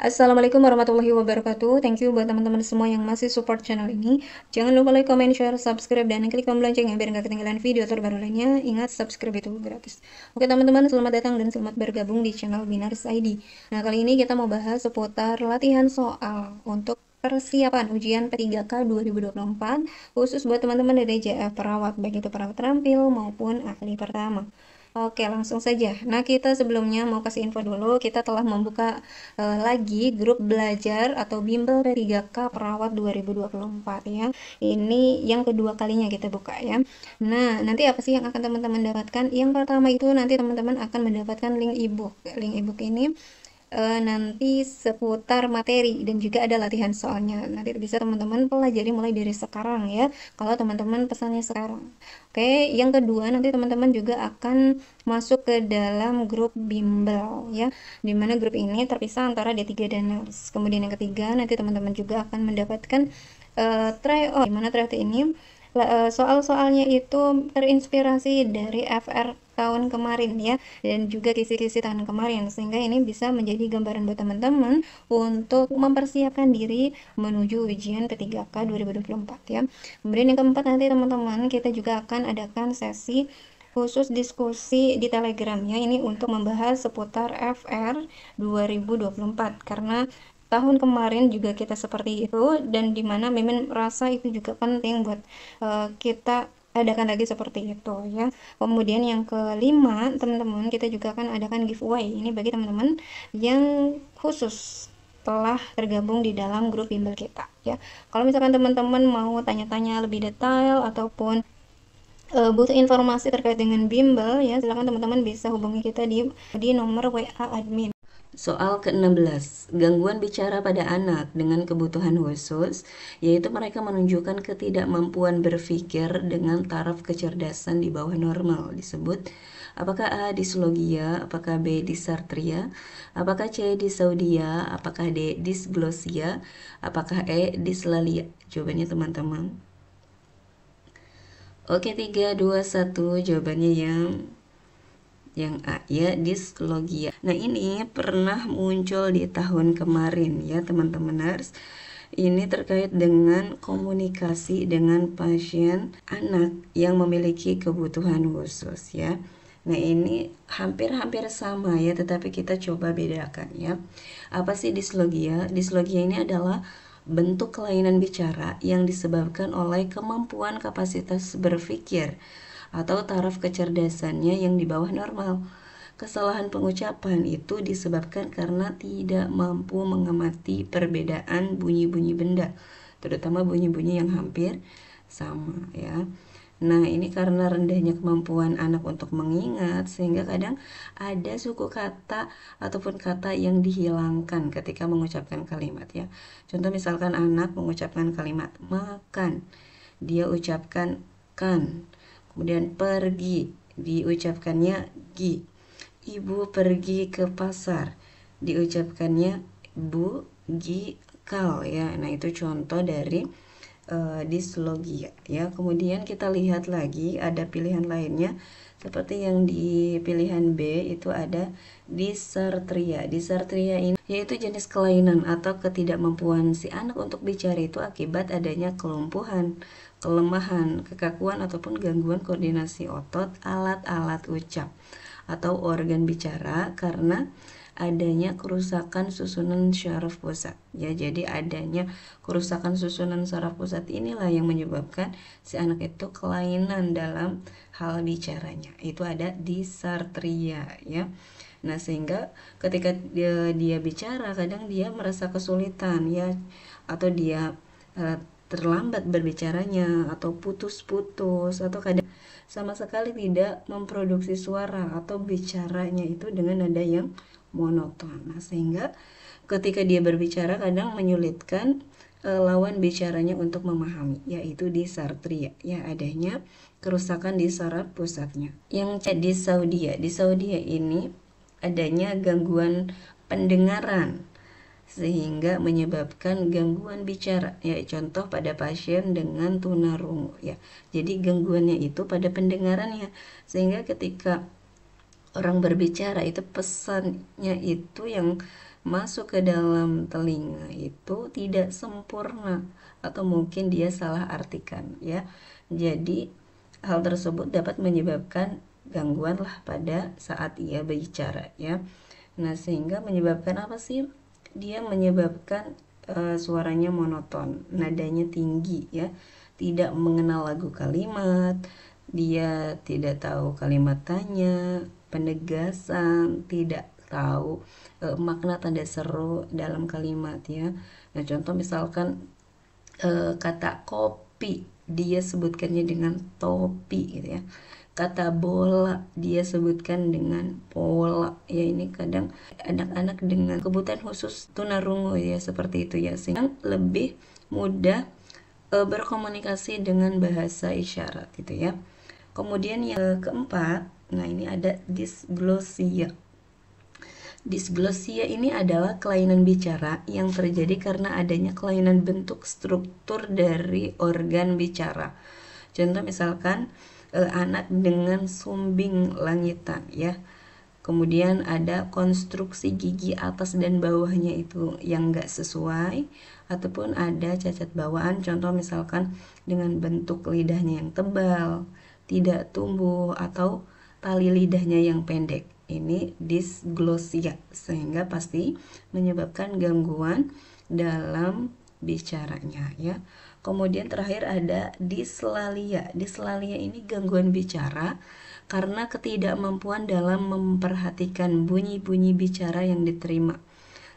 Assalamualaikum warahmatullahi wabarakatuh. Thank you buat teman-teman semua yang masih support channel ini. Jangan lupa like, comment, share, subscribe, dan klik tombol loncengnya biar nggak ketinggalan video terbaru lainnya. Ingat, subscribe itu gratis. Oke teman-teman, selamat datang dan selamat bergabung di channel Binaris ID. Nah, kali ini kita mau bahas seputar latihan soal untuk persiapan ujian P3K 2024 khusus buat teman-teman dari JF perawat, baik itu perawat terampil maupun ahli pertama. Oke, langsung saja. Nah, kita sebelumnya mau kasih info dulu, kita telah membuka lagi grup belajar atau bimbel P3K Perawat 2024 ya. Ini yang kedua kalinya kita buka ya. Nah, nanti apa sih yang akan teman-teman dapatkan? Yang pertama itu nanti teman-teman akan mendapatkan link ebook. Link ebook ini nanti seputar materi dan juga ada latihan soalnya. Nanti bisa teman-teman pelajari mulai dari sekarang ya, kalau teman-teman pesannya sekarang. Oke, yang kedua nanti teman-teman juga akan masuk ke dalam grup bimbel ya, dimana grup ini terpisah antara D3 dan NARS. Kemudian yang ketiga nanti teman-teman juga akan mendapatkan tryout, dimana tryout ini soal-soalnya itu terinspirasi dari FR tahun kemarin ya, dan juga kisi-kisi tahun kemarin, sehingga ini bisa menjadi gambaran buat teman-teman untuk mempersiapkan diri menuju ujian P3K 2024 ya. Kemudian yang keempat nanti teman-teman kita juga akan adakan sesi khusus diskusi di Telegram ya, ini untuk membahas seputar FR 2024 karena tahun kemarin juga kita seperti itu, dan dimana Mimin merasa itu juga penting buat kita adakan lagi seperti itu ya. Kemudian yang kelima teman-teman, kita juga akan adakan giveaway ini bagi teman-teman yang khusus telah tergabung di dalam grup bimbel kita ya. Kalau misalkan teman-teman mau tanya-tanya lebih detail ataupun butuh informasi terkait dengan bimbel ya, silakan teman-teman bisa hubungi kita di nomor WA admin. Soal ke-16, gangguan bicara pada anak dengan kebutuhan khusus, yaitu mereka menunjukkan ketidakmampuan berpikir dengan taraf kecerdasan di bawah normal, disebut apakah A. dislogia, apakah B. dysarthria, apakah C. dysaudia, apakah D. dysglosia, apakah E. dyslalia. Jawabannya teman-teman. Oke, 3, 2, 1, jawabannya yang A ya, dislogia. Nah, ini pernah muncul di tahun kemarin ya teman-teman nurse. Ini terkait dengan komunikasi dengan pasien anak yang memiliki kebutuhan khusus ya. Nah, ini hampir-hampir sama ya, tetapi kita coba bedakan ya. Apa sih dislogia? Dislogia ini adalah bentuk kelainan bicara yang disebabkan oleh kemampuan kapasitas berpikir atau taraf kecerdasannya yang di bawah normal. Kesalahan pengucapan itu disebabkan karena tidak mampu mengamati perbedaan bunyi-bunyi benda, terutama bunyi-bunyi yang hampir sama ya. Nah, ini karena rendahnya kemampuan anak untuk mengingat, sehingga kadang ada suku kata ataupun kata yang dihilangkan ketika mengucapkan kalimat ya. Contoh misalkan anak mengucapkan kalimat makan, dia ucapkan kan. Kemudian pergi, diucapkannya gi. Ibu pergi ke pasar, diucapkannya bu gi kal ya. Nah, itu contoh dari dislogia ya. Kemudian kita lihat lagi ada pilihan lainnya, seperti yang di pilihan B itu ada dysarthria. Dysarthria ini yaitu jenis kelainan atau ketidakmampuan si anak untuk bicara itu akibat adanya kelumpuhan, kelemahan, kekakuan ataupun gangguan koordinasi otot, alat-alat ucap atau organ bicara karena adanya kerusakan susunan syaraf pusat ya. Jadi adanya kerusakan susunan syaraf pusat inilah yang menyebabkan si anak itu kelainan dalam hal bicaranya. Itu ada dysarthria ya. Nah, sehingga ketika dia bicara kadang dia merasa kesulitan ya, atau dia terlambat berbicaranya, atau putus-putus, atau kadang sama sekali tidak memproduksi suara atau bicaranya itu dengan nada yang monoton. Nah, sehingga ketika dia berbicara kadang menyulitkan lawan bicaranya untuk memahami, yaitu dysarthria ya, adanya kerusakan di saraf pusatnya. Yang dysaudia ini adanya gangguan pendengaran sehingga menyebabkan gangguan bicara ya, contoh pada pasien dengan tunarungu ya. Jadi gangguannya itu pada pendengarannya, sehingga ketika orang berbicara itu pesannya itu yang masuk ke dalam telinga itu tidak sempurna atau mungkin dia salah artikan ya. Jadi hal tersebut dapat menyebabkan gangguan lah pada saat ia berbicara ya. Nah, sehingga menyebabkan apa sih? Dia menyebabkan suaranya monoton, nadanya tinggi ya, tidak mengenal lagu kalimat, dia tidak tahu kalimat tanya, penegasan, tidak tahu makna tanda seru dalam kalimat ya. Nah, contoh misalkan kata kopi dia sebutkannya dengan topi gitu ya. Kata bola dia sebutkan dengan pola ya. Ini kadang anak-anak dengan kebutuhan khusus tunarungu ya, seperti itu ya, sehingga lebih mudah berkomunikasi dengan bahasa isyarat gitu ya. Kemudian yang keempat, nah ini ada disglossia. Disglossia ini adalah kelainan bicara yang terjadi karena adanya kelainan bentuk struktur dari organ bicara. Contoh misalkan anak dengan sumbing langitan ya. Kemudian ada konstruksi gigi atas dan bawahnya itu yang enggak sesuai, ataupun ada cacat bawaan, contoh misalkan dengan bentuk lidahnya yang tebal, tidak tumbuh, atau tali lidahnya yang pendek. Ini disglossia, sehingga pasti menyebabkan gangguan dalam bicaranya ya. Kemudian terakhir ada dislalia. Dislalia ini gangguan bicara karena ketidakmampuan dalam memperhatikan bunyi-bunyi bicara yang diterima,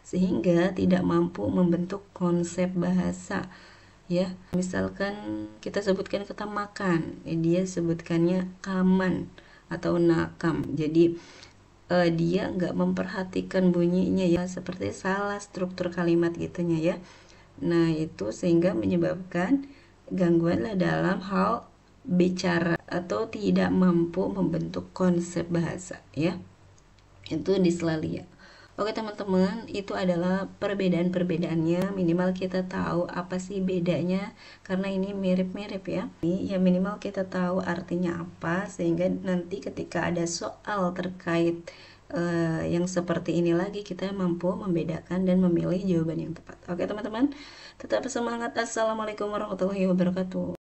sehingga tidak mampu membentuk konsep bahasa ya. Misalkan kita sebutkan kata makan, dia sebutkannya kaman atau nakam. Jadi dia nggak memperhatikan bunyinya ya, seperti salah struktur kalimat gitunya ya. Nah, itu sehingga menyebabkan gangguan dalam hal bicara atau tidak mampu membentuk konsep bahasa ya. Itu dislalia. Oke teman-teman, itu adalah perbedaan-perbedaannya. Minimal kita tahu apa sih bedanya, karena ini mirip-mirip ya. Ya minimal kita tahu artinya apa, sehingga nanti ketika ada soal terkait yang seperti ini lagi, kita mampu membedakan dan memilih jawaban yang tepat. Oke teman-teman, tetap semangat. Assalamualaikum warahmatullahi wabarakatuh.